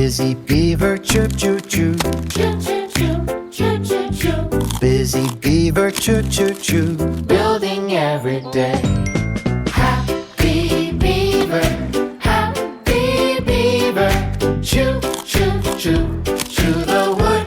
Busy beaver, choo choo choo. Choo choo choo, choo choo choo. Busy beaver, choo choo choo. Building every day. Happy beaver, happy beaver. Choo choo choo, chew the wood.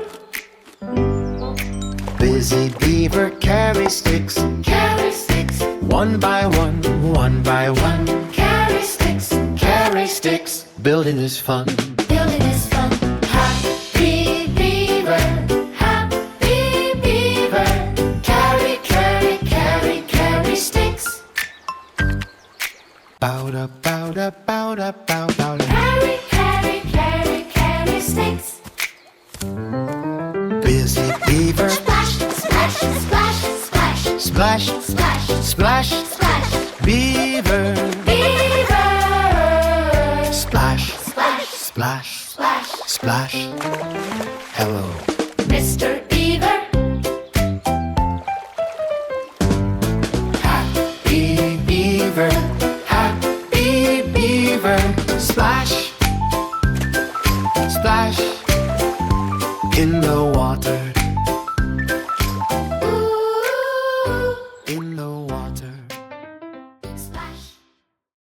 Busy beaver carries sticks. Carry sticks, One by one, one by one. carry sticks. Carry sticks. Building is fun. Building is fun. Happy beaver, happy beaver. Carry, carry, carry, carry sticks. Bow da bow da bow da bow bow da. Carry, carry, carry, carry sticks. Busy beaver. Splash, splash, splash, splash. Splash, Splash, splash. splash. Beaver. Beaver. Splash, Splash, splash, splash. splash. Hello. Mr. Beaver. Happy beaver. Happy beaver. Splash,